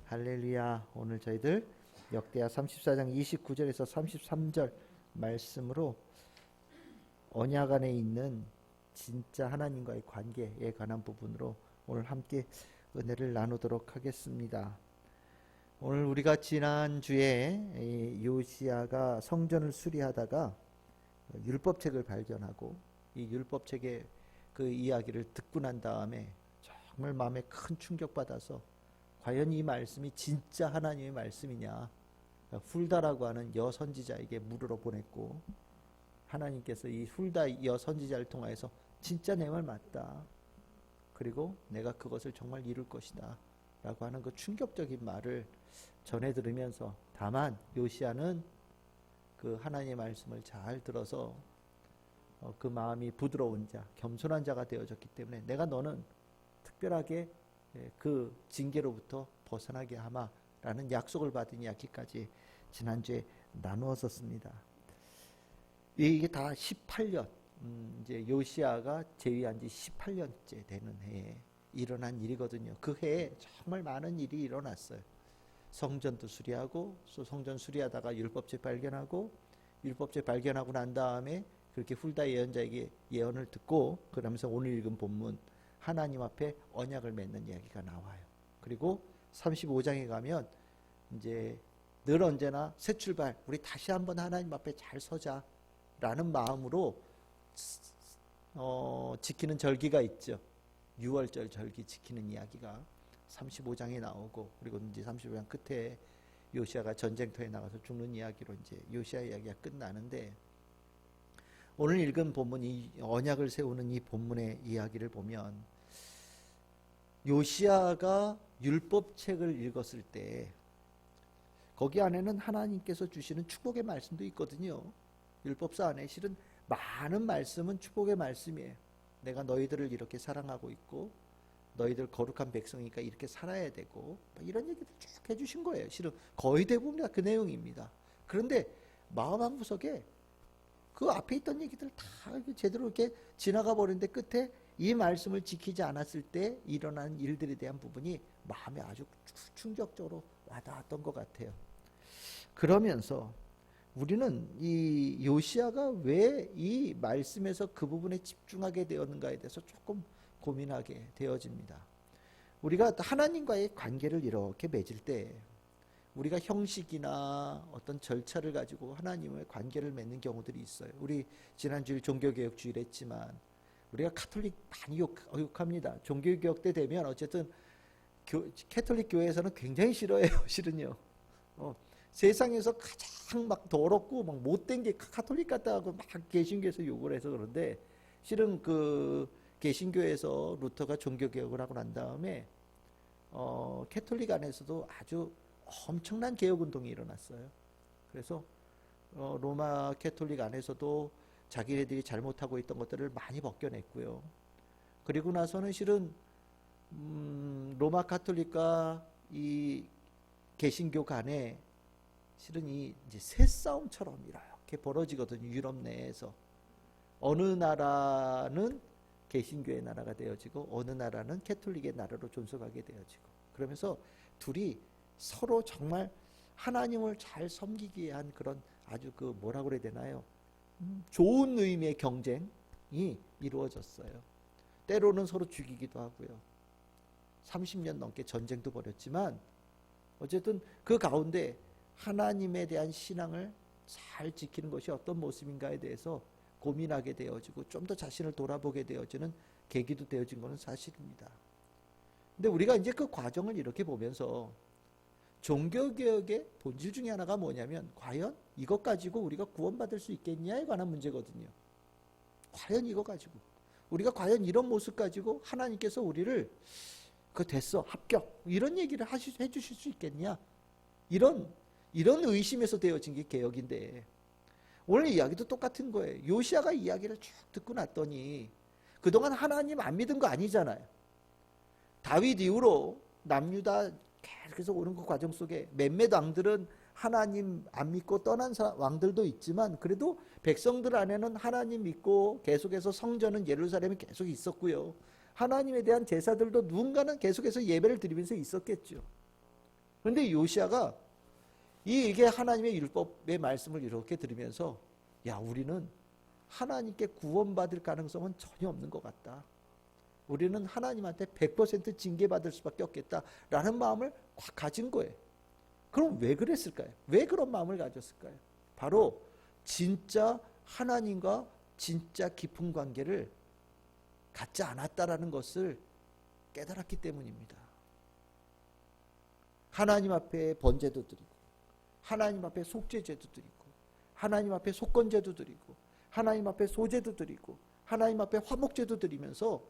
할렐루야. 오늘 저희들 역대하 34장 29절에서 33절 말씀으로 언약 안에 있는 진짜 하나님과의 관계에 관한 부분으로 오늘 함께 은혜를 나누도록 하겠습니다. 오늘 우리가 지난주에 요시야가 성전을 수리하다가 율법책을 발견하고 이 율법책의 그 이야기를 듣고 난 다음에 정말 마음에 큰 충격받아서 과연 이 말씀이 진짜 하나님의 말씀이냐, 훌다라고 하는 여선지자에게 물으러 보냈고, 하나님께서 이 훌다 여선지자를 통하여서 진짜 내 말 맞다, 그리고 내가 그것을 정말 이룰 것이다 라고 하는 그 충격적인 말을 전해 들으면서, 다만 요시야는 그 하나님의 말씀을 잘 들어서 그 마음이 부드러운 자, 겸손한 자가 되어졌기 때문에 내가 너는 특별하게 그 징계로부터 벗어나게 하마라는 약속을 받은 이야기까지 지난주에 나누었었습니다. 이게 다 18년, 이제 요시야가 재위한 지 18년째 되는 해에 일어난 일이거든요. 그 해에 정말 많은 일이 일어났어요. 성전도 수리하고, 성전 수리하다가 율법책 발견하고, 율법책 발견하고 난 다음에 그렇게 훌다 예언자에게 예언을 듣고, 그러면서 오늘 읽은 본문 하나님 앞에 언약을 맺는 이야기가 나와요. 그리고 35장에 가면 이제 늘 언제나 새 출발, 우리 다시 한번 하나님 앞에 잘 서자 라는 마음으로 지키는 절기가 있죠. 6월절 절기 지키는 이야기가 35장에 나오고, 그리고 이제 35장 끝에 요시야가 전쟁터에 나가서 죽는 이야기로 이제 요시야 이야기가 끝나는데, 오늘 읽은 본문, 이 언약을 세우는 이 본문의 이야기를 보면 요시야가 율법책을 읽었을 때 거기 안에는 하나님께서 주시는 축복의 말씀도 있거든요. 율법서 안에 실은 많은 말씀은 축복의 말씀이에요. 내가 너희들을 이렇게 사랑하고 있고, 너희들 거룩한 백성이니까 이렇게 살아야 되고, 이런 얘기들 쭉 해주신 거예요. 실은 거의 대부분 다 그 내용입니다. 그런데 마음 한구석에 그 앞에 있던 얘기들 다 제대로 이렇게 지나가 버리는데, 끝에 이 말씀을 지키지 않았을 때 일어난 일들에 대한 부분이 마음에 아주 충격적으로 와닿았던 것 같아요. 그러면서 우리는 이 요시야가 왜 이 말씀에서 그 부분에 집중하게 되었는가에 대해서 조금 고민하게 되어집니다. 우리가 하나님과의 관계를 이렇게 맺을 때 우리가 형식이나 어떤 절차를 가지고 하나님의 관계를 맺는 경우들이 있어요. 우리 지난주일 종교개혁 주일 했지만 우리가 카톨릭 많이 욕합니다. 종교개혁 때 되면 어쨌든 캐톨릭 교회에서는 굉장히 싫어해요. 실은요. 세상에서 가장 막 더럽고 막 못된 게 카톨릭 같다고 막 개신교에서 욕을 해서 그런데, 실은 그 개신교에서 루터가 종교개혁을 하고 난 다음에 캐톨릭 안에서도 아주 엄청난 개혁운동이 일어났어요. 그래서 로마 캐톨릭 안에서도 자기네들이 잘못하고 있던 것들을 많이 벗겨냈고요. 그리고 나서는 실은 로마 카톨릭과 이 개신교 간에 실은 이 이제 새싸움처럼 이렇게 벌어지거든요. 유럽 내에서 어느 나라는 개신교의 나라가 되어지고 어느 나라는 캐톨릭의 나라로 존속하게 되어지고, 그러면서 둘이 서로 정말 하나님을 잘 섬기기 위한 그런 아주 그 뭐라고 그래야 되나요? 좋은 의미의 경쟁이 이루어졌어요. 때로는 서로 죽이기도 하고요. 30년 넘게 전쟁도 벌였지만 어쨌든 그 가운데 하나님에 대한 신앙을 잘 지키는 것이 어떤 모습인가에 대해서 고민하게 되어지고 좀 더 자신을 돌아보게 되어지는 계기도 되어진 것은 사실입니다. 근데 우리가 이제 그 과정을 이렇게 보면서 종교개혁의 본질 중에 하나가 뭐냐면, 과연 이것 가지고 우리가 구원받을 수 있겠냐에 관한 문제거든요. 과연 이거 가지고 우리가 과연 이런 모습 가지고 하나님께서 우리를 됐어, 합격, 이런 얘기를 해주실 수 있겠냐, 이런 의심에서 되어진 게 개혁인데, 오늘 이야기도 똑같은 거예요. 요시야가 이야기를 쭉 듣고 났더니 그동안 하나님 안 믿은 거 아니잖아요. 다윗 이후로 남유다 계속해서 오는 그 과정 속에 몇몇 왕들은 하나님 안 믿고 떠난 왕들도 있지만, 그래도 백성들 안에는 하나님 믿고 계속해서 성전은 예루살렘에 계속 있었고요. 하나님에 대한 제사들도 누군가는 계속해서 예배를 드리면서 있었겠죠. 그런데 요시야가 이게 하나님의 율법의 말씀을 이렇게 들으면서 야, 우리는 하나님께 구원받을 가능성은 전혀 없는 것 같다. 우리는 하나님한테 100% 징계받을 수밖에 없겠다라는 마음을 확 가진 거예요. 그럼 왜 그랬을까요? 왜 그런 마음을 가졌을까요? 바로 진짜 하나님과 진짜 깊은 관계를 갖지 않았다라는 것을 깨달았기 때문입니다. 하나님 앞에 번제도 드리고, 하나님 앞에 속죄제도 드리고, 하나님 앞에 속건제도 드리고, 하나님 앞에 소제도 드리고, 하나님 앞에 화목제도 드리면서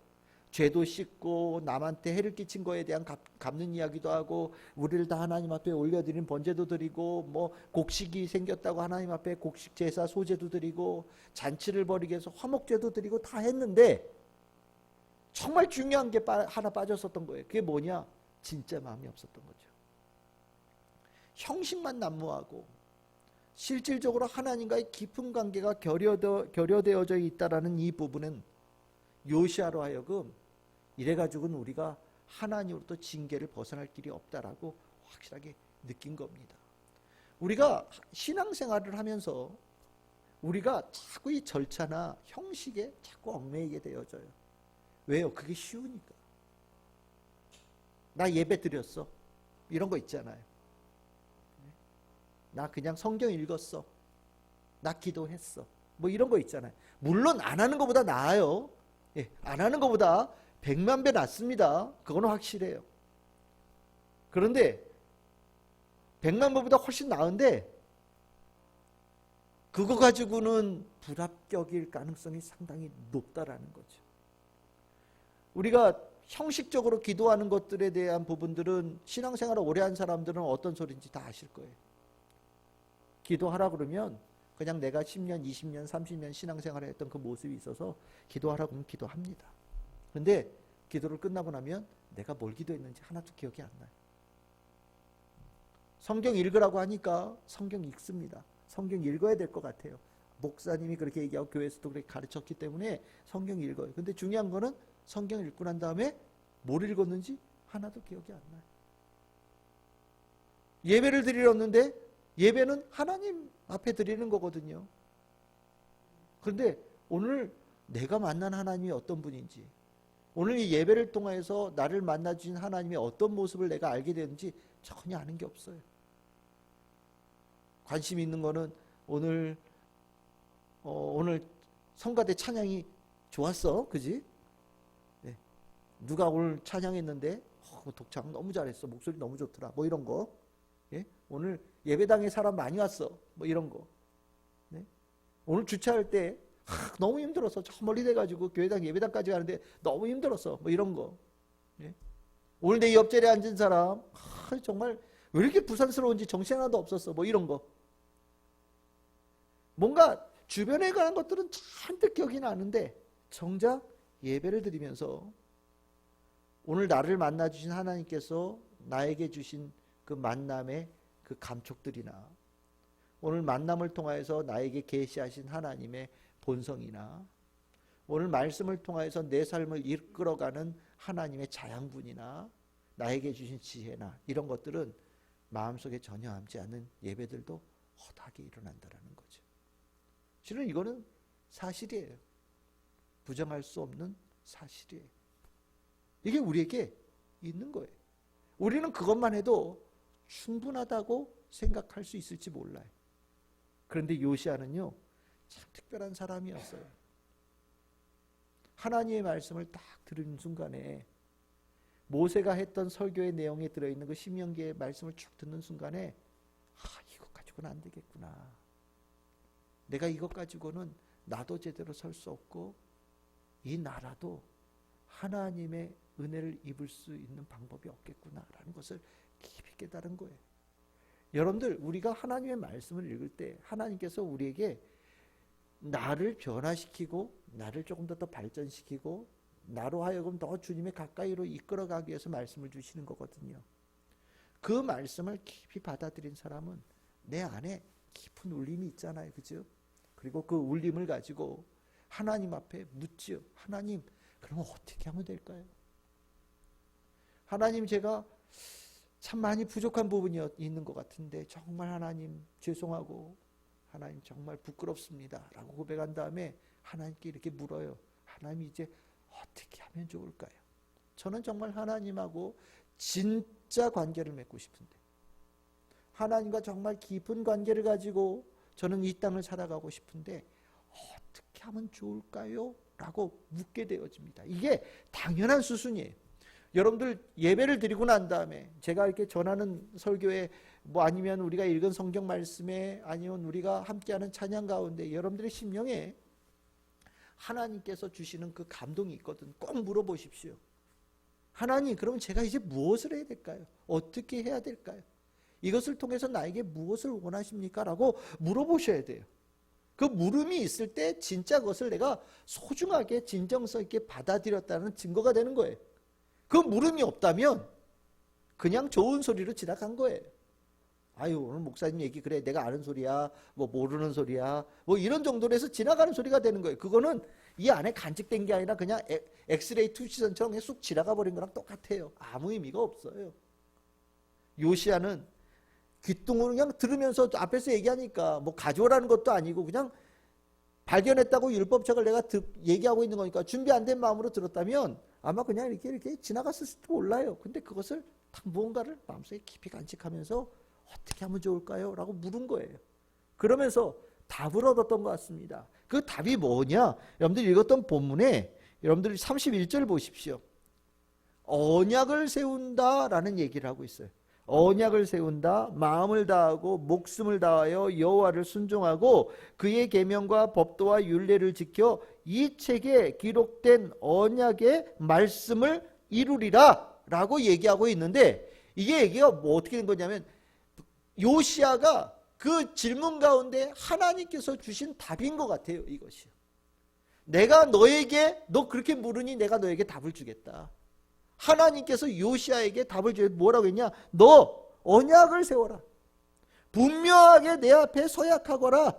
죄도 씻고 남한테 해를 끼친 거에 대한 갚는 이야기도 하고, 우리를 다 하나님 앞에 올려드린 번제도 드리고, 뭐 곡식이 생겼다고 하나님 앞에 곡식 제사 소제도 드리고, 잔치를 벌이기 위해서 화목제도 드리고 다 했는데 정말 중요한 게 하나 빠졌었던 거예요. 그게 뭐냐? 진짜 마음이 없었던 거죠. 형식만 난무하고 실질적으로 하나님과의 깊은 관계가 결여되어져 있다라는 이 부분은 요시야로 하여금 이래가지고는 우리가 하나님으로부터 징계를 벗어날 길이 없다라고 확실하게 느낀 겁니다. 우리가 신앙생활을 하면서 우리가 자꾸 이 절차나 형식에 자꾸 얽매이게 되어져요. 왜요? 그게 쉬우니까. 나 예배 드렸어. 이런 거 있잖아요. 나 그냥 성경 읽었어. 나 기도했어. 뭐 이런 거 있잖아요. 물론 안 하는 것보다 나아요. 예, 안 하는 것보다 100만 배 낫습니다. 그거는 확실해요. 그런데 100만 배보다 훨씬 나은데 그거 가지고는 불합격일 가능성이 상당히 높다라는 거죠. 우리가 형식적으로 기도하는 것들에 대한 부분들은 신앙생활을 오래 한 사람들은 어떤 소리인지 다 아실 거예요. 기도하라 그러면 그냥 내가 10년, 20년, 30년 신앙생활을 했던 그 모습이 있어서 기도하라 그러면 기도합니다. 그런데 기도를 끝나고 나면 내가 뭘 기도했는지 하나도 기억이 안 나요. 성경 읽으라고 하니까 성경 읽습니다. 성경 읽어야 될 것 같아요. 목사님이 그렇게 얘기하고 교회에서도 그렇게 가르쳤기 때문에 성경 읽어요. 근데 중요한 거는 성경 읽고 난 다음에 뭘 읽었는지 하나도 기억이 안 나요. 예배를 드리렀는데 예배는 하나님 앞에 드리는 거거든요. 그런데 오늘 내가 만난 하나님이 어떤 분인지, 오늘 이 예배를 통해서 나를 만나주신 하나님의 어떤 모습을 내가 알게 되는지 전혀 아는 게 없어요. 관심 있는 거는 오늘 성가대 찬양이 좋았어, 그지? 네. 누가 오늘 찬양했는데 독창 너무 잘했어, 목소리 너무 좋더라, 뭐 이런 거. 예? 오늘 예배당에 사람 많이 왔어, 뭐 이런 거. 네? 오늘 주차할 때 너무 힘들었어, 저 멀리 돼가지고 교회당 예배당까지 가는데 너무 힘들었어, 뭐 이런 거. 예? 오늘 내 옆자리에 앉은 사람 정말 왜 이렇게 부산스러운지 정신 하나도 없었어, 뭐 이런 거. 뭔가 주변에 관한 것들은 잔뜩 기억이 나는데 정작 예배를 드리면서 오늘 나를 만나주신 하나님께서 나에게 주신 그 만남의 그 감촉들이나 오늘 만남을 통하여서 나에게 계시하신 하나님의 본성이나 오늘 말씀을 통하여서 내 삶을 이끌어가는 하나님의 자양분이나 나에게 주신 지혜나 이런 것들은 마음속에 전혀 남지 않는 예배들도 허다하게 일어난다는 거죠. 실은 이거는 사실이에요. 부정할 수 없는 사실이에요. 이게 우리에게 있는 거예요. 우리는 그것만 해도 충분하다고 생각할 수 있을지 몰라요. 그런데 요시야는요, 참 특별한 사람이었어요. 하나님의 말씀을 딱 들은 순간에 모세가 했던 설교의 내용에 들어있는 그 신명기의 말씀을 쭉 듣는 순간에 이것 가지고는 안 되겠구나. 내가 이것 가지고는 나도 제대로 설 수 없고 이 나라도 하나님의 은혜를 입을 수 있는 방법이 없겠구나라는 것을 깊이 깨달은 거예요. 여러분들, 우리가 하나님의 말씀을 읽을 때 하나님께서 우리에게 나를 변화시키고 나를 조금 더 발전시키고 나로 하여금 더 주님의 가까이로 이끌어가기 위해서 말씀을 주시는 거거든요. 그 말씀을 깊이 받아들인 사람은 내 안에 깊은 울림이 있잖아요. 그죠? 그리고 그 울림을 가지고 하나님 앞에 묻지요. 하나님, 그러면 어떻게 하면 될까요? 하나님, 제가 참 많이 부족한 부분이 있는 것 같은데 정말 하나님 죄송하고 하나님 정말 부끄럽습니다 라고 고백한 다음에 하나님께 이렇게 물어요. 하나님 이제 어떻게 하면 좋을까요? 저는 정말 하나님하고 진짜 관계를 맺고 싶은데 하나님과 정말 깊은 관계를 가지고 저는 이 땅을 살아가고 싶은데 어떻게 하면 좋을까요? 라고 묻게 되어집니다. 이게 당연한 수순이에요. 여러분들 예배를 드리고 난 다음에 제가 이렇게 전하는 설교에 뭐 아니면 우리가 읽은 성경 말씀에 아니면 우리가 함께하는 찬양 가운데 여러분들의 심령에 하나님께서 주시는 그 감동이 있거든. 꼭 물어보십시오. 하나님, 그러면 제가 이제 무엇을 해야 될까요? 어떻게 해야 될까요? 이것을 통해서 나에게 무엇을 원하십니까? 라고 물어보셔야 돼요. 그 물음이 있을 때 진짜 그것을 내가 소중하게 진정성 있게 받아들였다는 증거가 되는 거예요. 그 물음이 없다면 그냥 좋은 소리로 지나간 거예요. 아유, 오늘 목사님 얘기 그래 내가 아는 소리야, 뭐 모르는 소리야, 뭐 이런 정도로 해서 지나가는 소리가 되는 거예요. 그거는 이 안에 간직된 게 아니라 그냥 엑스레이 투시선처럼 그냥 쑥 지나가 버린 거랑 똑같아요. 아무 의미가 없어요. 요시야는 귀뚱으로 그냥 들으면서 앞에서 얘기하니까 뭐 가져오라는 것도 아니고 그냥 발견했다고 율법책을 내가 얘기하고 있는 거니까 준비 안 된 마음으로 들었다면 아마 그냥 이렇게 지나갔을지도 몰라요. 근데 그것을 딱 무언가를 마음속에 깊이 간직하면서 어떻게 하면 좋을까요? 라고 물은 거예요. 그러면서 답을 얻었던 것 같습니다. 그 답이 뭐냐? 여러분들 읽었던 본문에 여러분들 31절 보십시오. 언약을 세운다라는 얘기를 하고 있어요. 언약을 세운다, 마음을 다하고 목숨을 다하여 여호와를 순종하고 그의 계명과 법도와 율례를 지켜 이 책에 기록된 언약의 말씀을 이루리라 라고 얘기하고 있는데 이게 얘기가 뭐 어떻게 된 거냐면 요시야가 그 질문 가운데 하나님께서 주신 답인 것 같아요. 이것이 내가 너에게 너 그렇게 물으니 내가 너에게 답을 주겠다. 하나님께서 요시야에게 답을 줘요. 뭐라고 했냐? 너 언약을 세워라. 분명하게 내 앞에 서약하거라.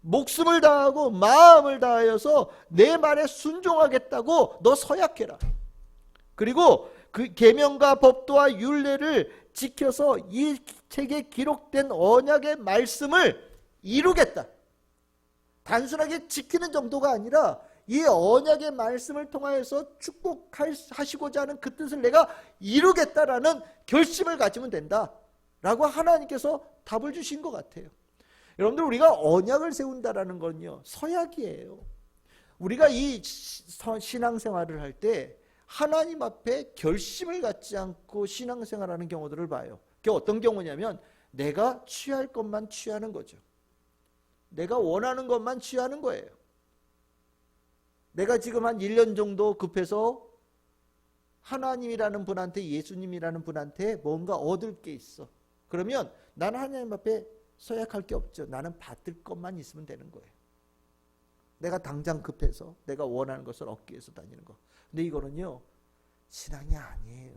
목숨을 다하고 마음을 다하여서 내 말에 순종하겠다고 너 서약해라. 그리고 그 계명과 법도와 율례를 지켜서 이 책에 기록된 언약의 말씀을 이루겠다. 단순하게 지키는 정도가 아니라 이 언약의 말씀을 통하여서 축복하시고자 하는 그 뜻을 내가 이루겠다라는 결심을 가지면 된다 라고 하나님께서 답을 주신 것 같아요. 여러분들 우리가 언약을 세운다라는 건요 서약이에요. 우리가 이 신앙생활을 할 때 하나님 앞에 결심을 갖지 않고 신앙생활하는 경우들을 봐요. 그게 어떤 경우냐면 내가 취할 것만 취하는 거죠. 내가 원하는 것만 취하는 거예요. 내가 지금 한 1년 정도 급해서 하나님이라는 분한테 예수님이라는 분한테 뭔가 얻을 게 있어. 그러면 나는 하나님 앞에 서약할 게 없죠. 나는 받을 것만 있으면 되는 거예요. 내가 당장 급해서 내가 원하는 것을 얻기 위해서 다니는 거. 근데 이거는요 신앙이 아니에요.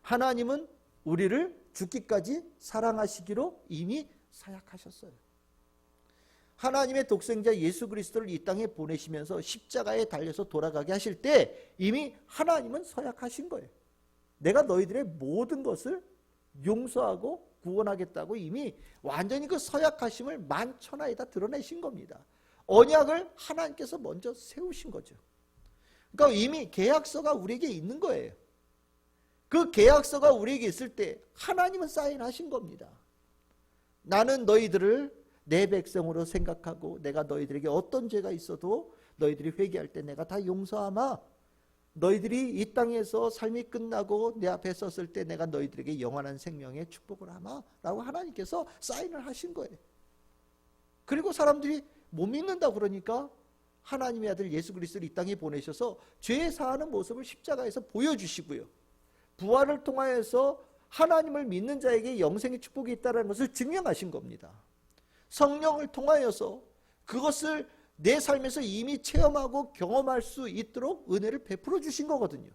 하나님은 우리를 죽기까지 사랑하시기로 이미 서약하셨어요. 하나님의 독생자 예수 그리스도를 이 땅에 보내시면서 십자가에 달려서 돌아가게 하실 때 이미 하나님은 서약하신 거예요. 내가 너희들의 모든 것을 용서하고 구원하겠다고 이미 완전히 그 서약하심을 만천하에다 드러내신 겁니다. 언약을 하나님께서 먼저 세우신 거죠. 그러니까 이미 계약서가 우리에게 있는 거예요. 그 계약서가 우리에게 있을 때 하나님은 사인하신 겁니다. 나는 너희들을 내 백성으로 생각하고 내가 너희들에게 어떤 죄가 있어도 너희들이 회개할 때 내가 다 용서하마. 너희들이 이 땅에서 삶이 끝나고 내 앞에 섰을 때 내가 너희들에게 영원한 생명의 축복을 하마 라고 하나님께서 사인을 하신 거예요. 그리고 사람들이 못 믿는다 그러니까 하나님의 아들 예수 그리스도를 이 땅에 보내셔서 죄 사하는 모습을 십자가에서 보여주시고요. 부활을 통하여서 하나님을 믿는 자에게 영생의 축복이 있다는 것을 증명하신 겁니다. 성령을 통하여서 그것을 내 삶에서 이미 체험하고 경험할 수 있도록 은혜를 베풀어 주신 거거든요.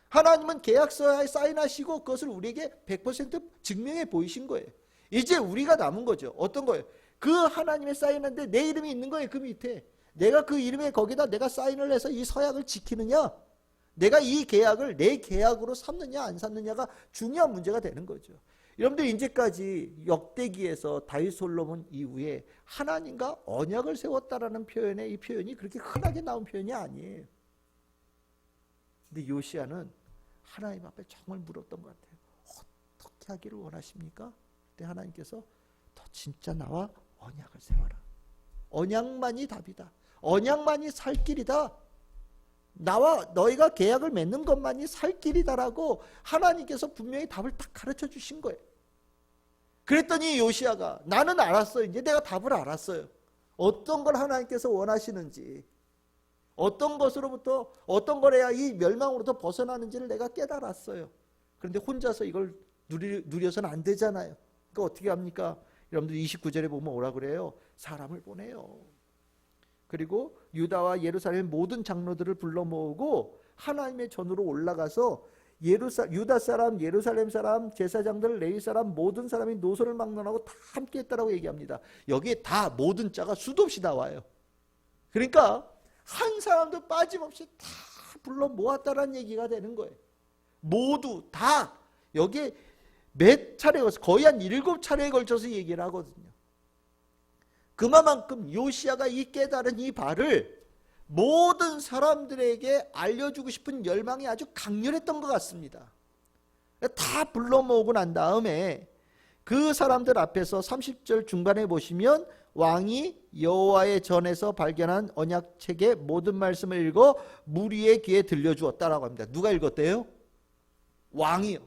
하나님은 계약서에 사인하시고 그것을 우리에게 100% 증명해 보이신 거예요. 이제 우리가 남은 거죠. 어떤 거예요? 그 하나님의 사인한데 내 이름이 있는 거예요. 그 밑에. 내가 그 이름에 거기다 내가 사인을 해서 이 서약을 지키느냐? 내가 이 계약을 내 계약으로 삼느냐 안 삼느냐가 중요한 문제가 되는 거죠. 여러분들 이제까지 역대기에서 다윗 솔로몬 이후에 하나님과 언약을 세웠다라는 표현에 이 표현이 그렇게 흔하게 나온 표현이 아니에요. 근데 요시야는 하나님 앞에 정말 물었던 것 같아요. 어떻게 하기를 원하십니까? 그때 하나님께서 너 진짜 나와 언약을 세워라. 언약만이 답이다. 언약만이 살 길이다. 나와 너희가 계약을 맺는 것만이 살 길이다라고 하나님께서 분명히 답을 딱 가르쳐 주신 거예요. 그랬더니 요시야가 나는 알았어요. 이제 내가 답을 알았어요. 어떤 걸 하나님께서 원하시는지, 어떤 것으로부터, 어떤 걸 해야 이 멸망으로부터 벗어나는지를 내가 깨달았어요. 그런데 혼자서 이걸 누려서는 안 되잖아요. 그러니까 어떻게 합니까? 여러분들 29절에 보면 뭐라 그래요? 사람을 보내요. 그리고 유다와 예루살렘 모든 장로들을 불러 모으고 하나님의 전으로 올라가서 유다 사람, 예루살렘 사람, 제사장들, 레위 사람 모든 사람이 노소를 막론하고 다 함께 했다라고 얘기합니다. 여기에 다 모든 자가 수도 없이 나와요. 그러니까 한 사람도 빠짐없이 다 불러 모았다라는 얘기가 되는 거예요. 모두 다 여기에 몇 차례, 거의 한 7차례에 걸쳐서 얘기를 하거든요. 그만큼 요시야가 이 깨달은 이 바를 모든 사람들에게 알려주고 싶은 열망이 아주 강렬했던 것 같습니다. 다 불러 모으고 난 다음에 그 사람들 앞에서 30절 중간에 보시면 왕이 여호와의 전에서 발견한 언약책의 모든 말씀을 읽어 무리의 귀에 들려주었다라고 합니다. 누가 읽었대요? 왕이요.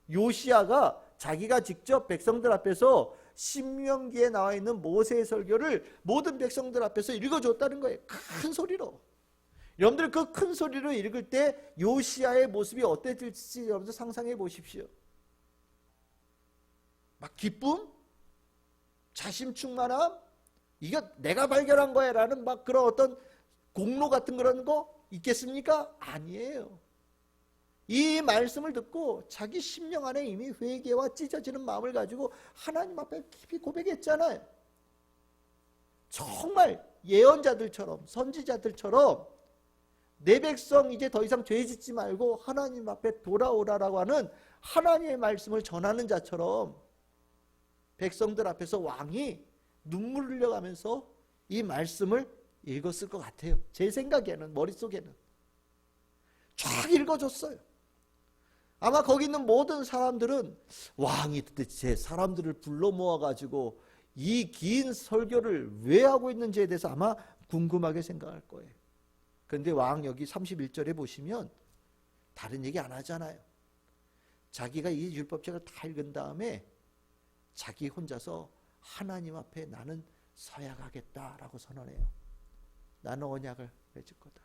요시야가 자기가 직접 백성들 앞에서 신명기에 나와 있는 모세의 설교를 모든 백성들 앞에서 읽어줬다는 거예요. 큰 소리로. 여러분들 그 큰 소리로 읽을 때 요시야의 모습이 어땠을지 여러분들 상상해 보십시오. 막 기쁨? 자신 충만함? 이게 내가 발견한 거야 라는 막 그런 어떤 공로 같은 그런 거 있겠습니까? 아니에요. 이 말씀을 듣고 자기 심령 안에 이미 회개와 찢어지는 마음을 가지고 하나님 앞에 깊이 고백했잖아요. 정말 예언자들처럼 선지자들처럼 내 백성 이제 더 이상 죄 짓지 말고 하나님 앞에 돌아오라라고 하는 하나님의 말씀을 전하는 자처럼 백성들 앞에서 왕이 눈물을 흘려가면서 이 말씀을 읽었을 것 같아요. 제 생각에는, 머릿속에는 쫙 읽어줬어요. 아마 거기 있는 모든 사람들은 왕이 도대체 사람들을 불러 모아가지고 이 긴 설교를 왜 하고 있는지에 대해서 아마 궁금하게 생각할 거예요. 그런데 왕 여기 31절에 보시면 다른 얘기 안 하잖아요. 자기가 이 율법책을 다 읽은 다음에 자기 혼자서 하나님 앞에 나는 서약하겠다라고 선언해요. 나는 언약을 맺을 거다.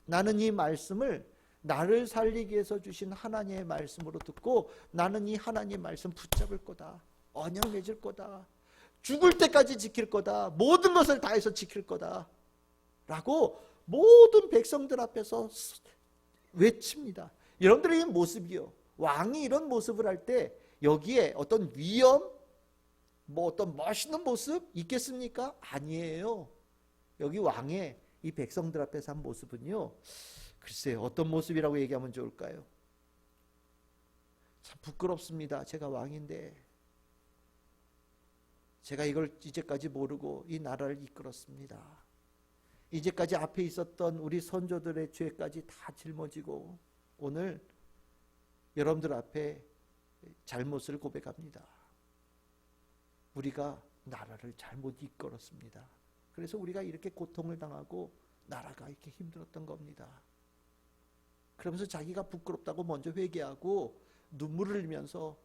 나는 이 말씀을 나를 살리기 위해서 주신 하나님의 말씀으로 듣고 나는 이 하나님의 말씀 붙잡을 거다. 언약 맺을 거다. 죽을 때까지 지킬 거다. 모든 것을 다해서 지킬 거다. 라고 모든 백성들 앞에서 외칩니다. 여러분들의 이 모습이요. 왕이 이런 모습을 할 때 여기에 어떤 위엄, 어떤 멋있는 모습 있겠습니까? 아니에요. 여기 왕의 이 백성들 앞에서 한 모습은요. 글쎄요. 어떤 모습이라고 얘기하면 좋을까요? 참 부끄럽습니다. 제가 왕인데 제가 이걸 이제까지 모르고 이 나라를 이끌었습니다. 이제까지 앞에 있었던 우리 선조들의 죄까지 다 짊어지고 오늘 여러분들 앞에 잘못을 고백합니다. 우리가 나라를 잘못 이끌었습니다. 그래서 우리가 이렇게 고통을 당하고 나라가 이렇게 힘들었던 겁니다. 그러면서 자기가 부끄럽다고 먼저 회개하고 눈물을 흘리면서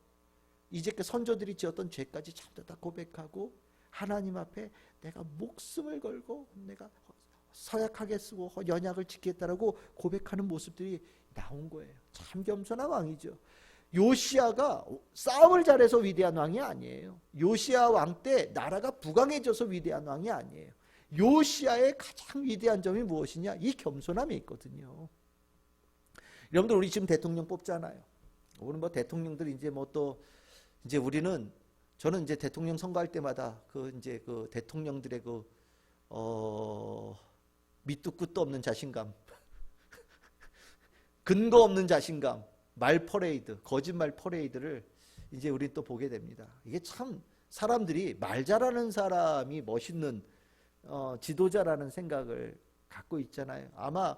이제 그 선조들이 지었던 죄까지 전부 다 고백하고 하나님 앞에 내가 목숨을 걸고 내가 서약하게 쓰고 연약을 지키겠다라고 고백하는 모습들이 나온 거예요. 참 겸손한 왕이죠. 요시야가 싸움을 잘해서 위대한 왕이 아니에요. 요시야 왕 때 나라가 부강해져서 위대한 왕이 아니에요. 요시야의 가장 위대한 점이 무엇이냐? 이 겸손함이 있거든요. 여러분들 우리 지금 대통령 뽑잖아요. 오늘 뭐 대통령들 이제 뭐 또 이제 우리는 저는 이제 대통령 선거할 때마다 그 이제 그 대통령들의 그 밑도 끝도 없는 자신감 근거 없는 자신감, 말 퍼레이드, 거짓말 퍼레이드를 이제 우린 또 보게 됩니다. 이게 참 사람들이 말 잘하는 사람이 멋있는 지도자라는 생각을 갖고 있잖아요. 아마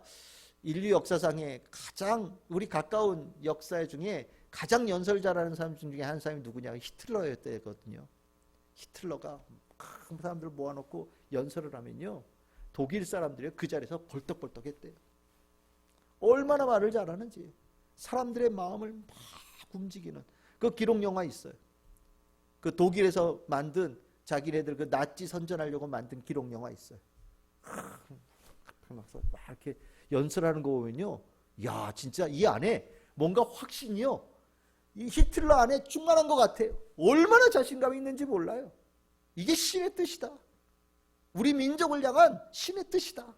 인류 역사상에 가장 우리 가까운 역사 중에 가장 연설 잘하는 사람 중에 한 사람이 누구냐? 히틀러였대거든요. 히틀러가 큰 사람들을 모아놓고 연설을 하면요, 독일 사람들이 그 자리에서 벌떡벌떡 했대요. 얼마나 말을 잘하는지. 사람들의 마음을 막 움직이는 그 기록 영화 있어요. 그 독일에서 만든 자기네들 그 나치 선전하려고 만든 기록 영화 있어요. 막 이렇게 연설하는 거 보면요, 야 진짜 이 안에 뭔가 확신이요, 이 히틀러 안에 충만한 것 같아요. 얼마나 자신감이 있는지 몰라요. 이게 신의 뜻이다. 우리 민족을 향한 신의 뜻이다.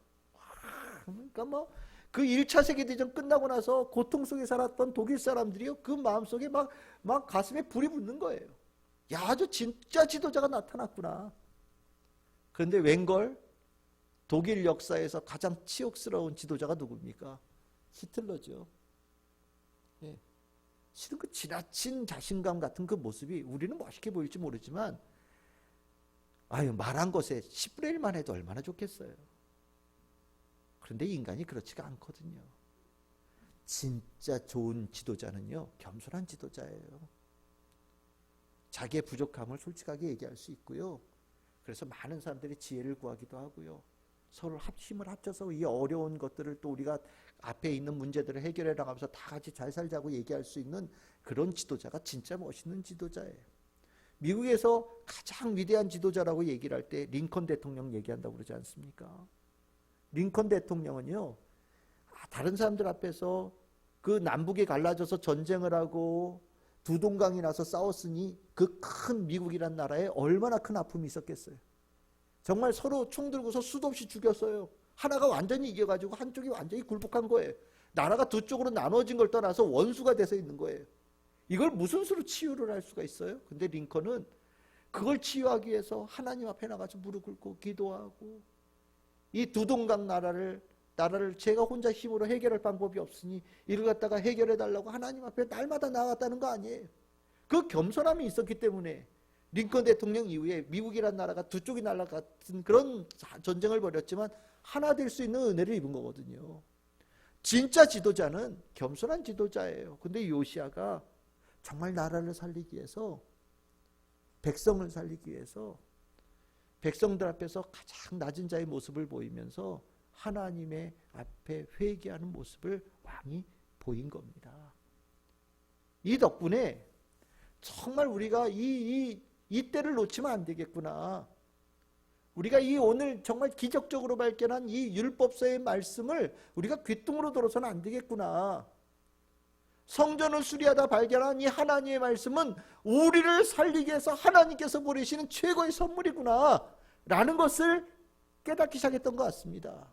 그러니까 뭐 그 1차 세계대전 끝나고 나서 고통 속에 살았던 독일 사람들이요, 그 마음속에 막 가슴에 불이 붙는 거예요. 야, 저 진짜 지도자가 나타났구나. 그런데 웬걸? 독일 역사에서 가장 치욕스러운 지도자가 누굽니까? 히틀러죠. 예. 실은 그 지나친 자신감 같은 그 모습이 우리는 멋있게 보일지 모르지만, 아유, 말한 것에 10분의 1만 해도 얼마나 좋겠어요. 그런데 인간이 그렇지가 않거든요. 진짜 좋은 지도자는요, 겸손한 지도자예요. 자기의 부족함을 솔직하게 얘기할 수 있고요. 그래서 많은 사람들이 지혜를 구하기도 하고요. 서로 힘을 합쳐서 이 어려운 것들을 또 우리가 앞에 있는 문제들을 해결해 나가면서 다 같이 잘 살자고 얘기할 수 있는 그런 지도자가 진짜 멋있는 지도자예요. 미국에서 가장 위대한 지도자라고 얘기를 할 때 링컨 대통령 얘기한다고 그러지 않습니까? 링컨 대통령은요, 다른 사람들 앞에서 그 남북이 갈라져서 전쟁을 하고 두 동강이 나서 싸웠으니 그 큰 미국이란 나라에 얼마나 큰 아픔이 있었겠어요. 정말 서로 총 들고서 수도 없이 죽였어요. 하나가 완전히 이겨가지고 한쪽이 완전히 굴복한 거예요. 나라가 두 쪽으로 나눠진 걸 떠나서 원수가 돼서 있는 거예요. 이걸 무슨 수로 치유를 할 수가 있어요? 근데 링컨은 그걸 치유하기 위해서 하나님 앞에 나가서 무릎 꿇고 기도하고, 이 두 동강 나라를 제가 혼자 힘으로 해결할 방법이 없으니 이를 갖다가 해결해 달라고 하나님 앞에 날마다 나갔다는 거 아니에요. 그 겸손함이 있었기 때문에 링컨 대통령 이후에 미국이란 나라가 두 쪽이 날아 같은 그런 전쟁을 벌였지만 하나 될 수 있는 은혜를 입은 거거든요. 진짜 지도자는 겸손한 지도자예요. 근데 요시야가 정말 나라를 살리기 위해서, 백성을 살리기 위해서 백성들 앞에서 가장 낮은 자의 모습을 보이면서 하나님의 앞에 회개하는 모습을 왕이 보인 겁니다. 이 덕분에 정말 우리가 이 때를 놓치면 안 되겠구나. 우리가 이 오늘 정말 기적적으로 발견한 이 율법서의 말씀을 우리가 귓등으로 들어서는 안 되겠구나. 성전을 수리하다 발견한 이 하나님의 말씀은 우리를 살리기 위해서 하나님께서 보내시는 최고의 선물이구나 라는 것을 깨닫기 시작했던 것 같습니다.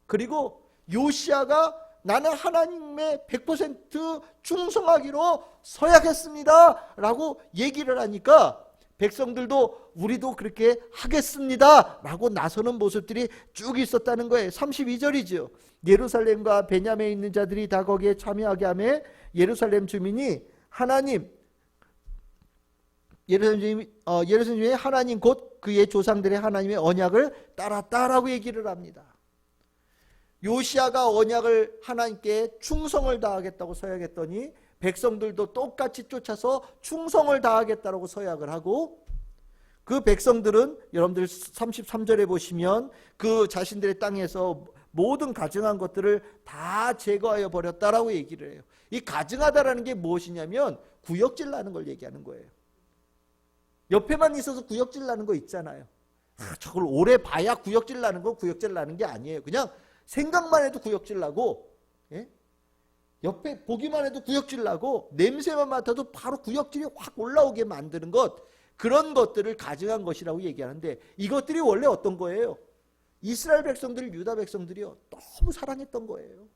그리고 요시야가 나는 하나님의 100% 충성하기로 서약했습니다 라고 얘기를 하니까 백성들도 우리도 그렇게 하겠습니다 라고 나서는 모습들이 쭉 있었다는 거예요. 32절이죠. 예루살렘과 베냐민에 있는 자들이 다 거기에 참여하게 하며 예루살렘 주민이 예루살렘 주민이 하나님 곧 그의 조상들의 하나님의 언약을 따랐다라고 얘기를 합니다. 요시야가 언약을 하나님께 충성을 다하겠다고 서약했더니 백성들도 똑같이 쫓아서 충성을 다하겠다고 서약을 하고, 그 백성들은 여러분들 33절에 보시면 그 자신들의 땅에서 모든 가증한 것들을 다 제거하여 버렸다라고 얘기를 해요. 이 가증하다라는 게 무엇이냐면 구역질 나는 걸 얘기하는 거예요. 옆에만 있어서 구역질 나는 거 있잖아요. 저걸 오래 봐야 구역질 나는 거 구역질 나는 게 아니에요. 그냥 생각만 해도 구역질 나고, 예? 옆에 보기만 해도 구역질 나고, 냄새만 맡아도 바로 구역질이 확 올라오게 만드는 것, 그런 것들을 가증한 것이라고 얘기하는데, 이것들이 원래 어떤 거예요? 이스라엘 백성들, 유다 백성들이요, 너무 사랑했던 거예요.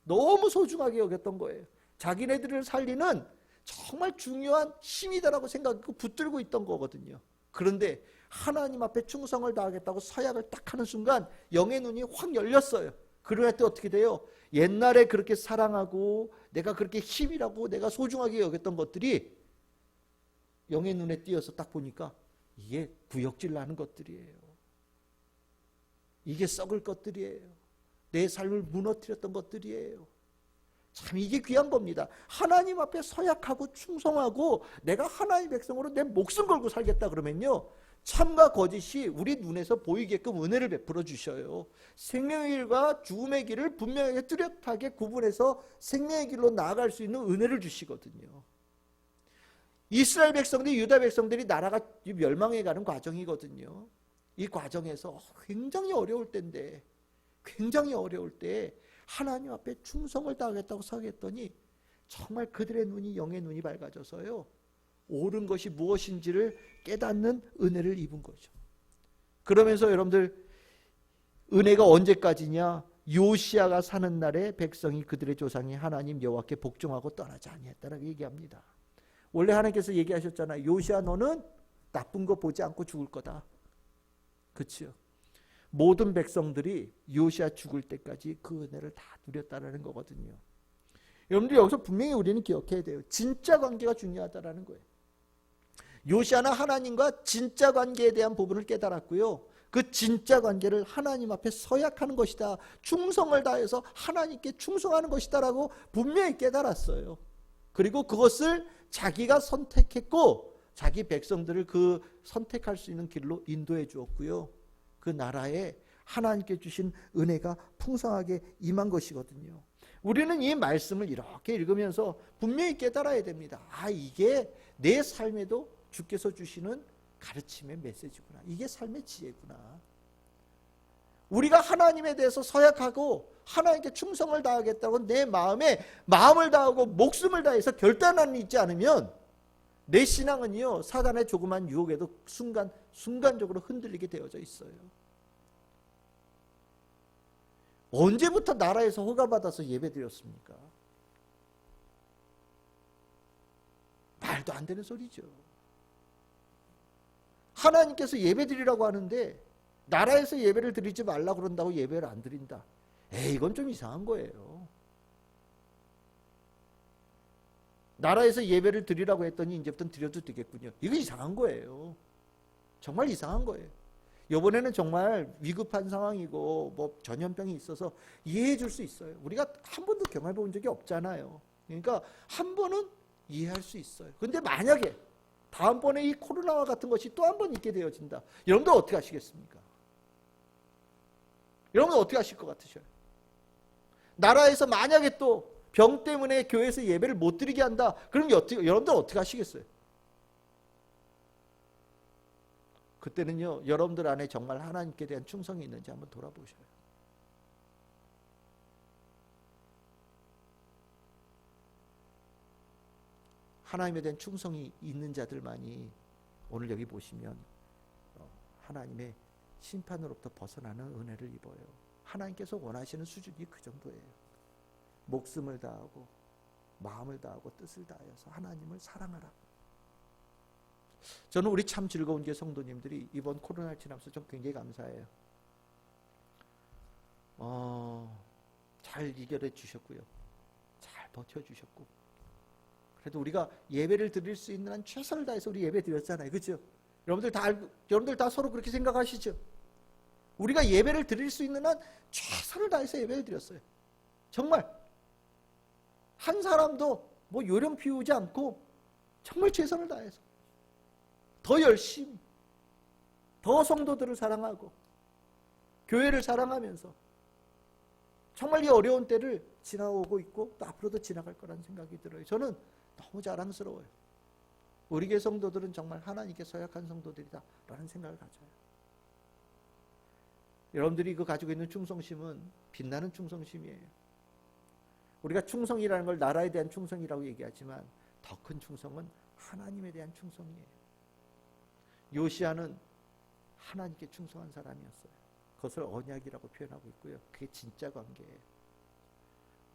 너무 소중하게 여겼던 거예요. 자기네들을 살리는 정말 중요한 힘이다라고 생각하고 붙들고 있던 거거든요. 그런데 하나님 앞에 충성을 다하겠다고 서약을 딱 하는 순간 영의 눈이 확 열렸어요. 그럴 때 어떻게 돼요? 옛날에 그렇게 사랑하고 내가 그렇게 힘이라고 내가 소중하게 여겼던 것들이 영의 눈에 띄어서 딱 보니까 이게 구역질 나는 것들이에요. 이게 썩을 것들이에요. 내 삶을 무너뜨렸던 것들이에요. 참 이게 귀한 겁니다. 하나님 앞에 서약하고 충성하고 내가 하나님의 백성으로 내 목숨 걸고 살겠다 그러면요, 참과 거짓이 우리 눈에서 보이게끔 은혜를 베풀어 주셔요. 생명의 길과 죽음의 길을 분명하게 뚜렷하게 구분해서 생명의 길로 나아갈 수 있는 은혜를 주시거든요. 이스라엘 백성들이, 유다 백성들이 나라가 멸망해 가는 과정이거든요. 이 과정에서 굉장히 어려울 때인데, 굉장히 어려울 때 하나님 앞에 충성을 다하겠다고 생각했더니 정말 그들의 눈이, 영의 눈이 밝아져서요, 옳은 것이 무엇인지를 깨닫는 은혜를 입은 거죠. 그러면서 여러분들, 은혜가 언제까지냐? 요시아가 사는 날에 백성이, 그들의 조상이 하나님 여호와께 복종하고 떠나지 아니했다라고 얘기합니다. 원래 하나님께서 얘기하셨잖아요. 요시아 너는 나쁜 거 보지 않고 죽을 거다. 그렇죠? 모든 백성들이 요시아 죽을 때까지 그 은혜를 다 누렸다라는 거거든요. 여러분들 여기서 분명히 우리는 기억해야 돼요. 진짜 관계가 중요하다라는 거예요. 요시아는 하나님과 진짜 관계에 대한 부분을 깨달았고요. 그 진짜 관계를 하나님 앞에 서약하는 것이다. 충성을 다해서 하나님께 충성하는 것이다라고 분명히 깨달았어요. 그리고 그것을 자기가 선택했고 자기 백성들을 그 선택할 수 있는 길로 인도해 주었고요. 그 나라에 하나님께 주신 은혜가 풍성하게 임한 것이거든요. 우리는 이 말씀을 이렇게 읽으면서 분명히 깨달아야 됩니다. 아, 이게 내 삶에도 주께서 주시는 가르침의 메시지구나. 이게 삶의 지혜구나. 우리가 하나님에 대해서 서약하고 하나님께 충성을 다하겠다고 내 마음에 마음을 다하고 목숨을 다해서 결단하는 있지 않으면 내 신앙은요, 사단의 조그만 유혹에도 순간적으로 흔들리게 되어져 있어요. 언제부터 나라에서 허가받아서 예배드렸습니까? 말도 안 되는 소리죠. 하나님께서 예배드리라고 하는데 나라에서 예배를 드리지 말라고 그런다고 예배를 안 드린다. 이건 좀 이상한 거예요. 나라에서 예배를 드리라고 했더니 이제부터는 드려도 되겠군요. 이거 이상한 거예요. 정말 이상한 거예요. 이번에는 정말 위급한 상황이고 뭐 전염병이 있어서 이해해 줄 수 있어요. 우리가 한 번도 경험해 본 적이 없잖아요. 그러니까 한 번은 이해할 수 있어요. 근데 만약에 다음번에 이 코로나와 같은 것이 또 한 번 있게 되어진다. 여러분들 어떻게 하시겠습니까? 여러분들 어떻게 하실 것 같으셔요? 나라에서 만약에 또 병 때문에 교회에서 예배를 못 드리게 한다. 그럼 여러분들 어떻게 하시겠어요? 그때는요, 여러분들 안에 정말 하나님께 대한 충성이 있는지 한번 돌아보셔요. 하나님에 대한 충성이 있는 자들만이 오늘 여기 보시면 하나님의 심판으로부터 벗어나는 은혜를 입어요. 하나님께서 원하시는 수준이 그 정도예요. 목숨을 다하고 마음을 다하고 뜻을 다하여서 하나님을 사랑하라. 저는 우리 참 즐거운 게 성도님들이 이번 코로나를 지나면서 좀 굉장히 감사해요. 잘 이겨내 주셨고요. 잘 버텨주셨고. 그래도 우리가 예배를 드릴 수 있는 한 최선을 다해서 우리 예배 드렸잖아요. 그렇죠? 여러분들 다 서로 그렇게 생각하시죠? 우리가 예배를 드릴 수 있는 한 최선을 다해서 예배를 드렸어요. 정말 한 사람도 뭐 요령 피우지 않고 정말 최선을 다해서 더 열심히, 더 성도들을 사랑하고 교회를 사랑하면서 정말 이 어려운 때를 지나오고 있고 또 앞으로도 지나갈 거라는 생각이 들어요. 저는 너무 자랑스러워요. 우리 교회 성도들은 정말 하나님께 서약한 성도들이다 라는 생각을 가져요. 여러분들이 가지고 있는 충성심은 빛나는 충성심이에요. 우리가 충성이라는 걸 나라에 대한 충성이라고 얘기하지만 더 큰 충성은 하나님에 대한 충성이에요. 요시아는 하나님께 충성한 사람이었어요. 그것을 언약이라고 표현하고 있고요. 그게 진짜 관계예요.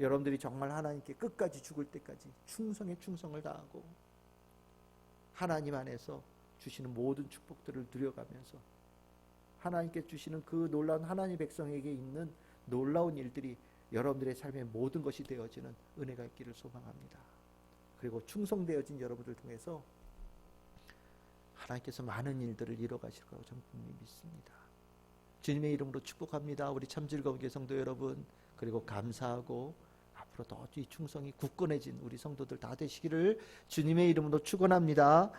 여러분들이 정말 하나님께 끝까지 죽을 때까지 충성에 충성을 다하고 하나님 안에서 주시는 모든 축복들을 누려가면서 하나님께 주시는 그 놀라운 하나님 백성에게 있는 놀라운 일들이 여러분들의 삶의 모든 것이 되어지는 은혜가 있기를 소망합니다. 그리고 충성되어진 여러분들 통해서 하나님께서 많은 일들을 이뤄가실 거라고 저는 분명히 믿습니다. 주님의 이름으로 축복합니다. 우리 참 즐거운 교회 성도 여러분, 그리고 감사하고 앞으로 더 이 충성이 굳건해진 우리 성도들 다 되시기를 주님의 이름으로 축원합니다.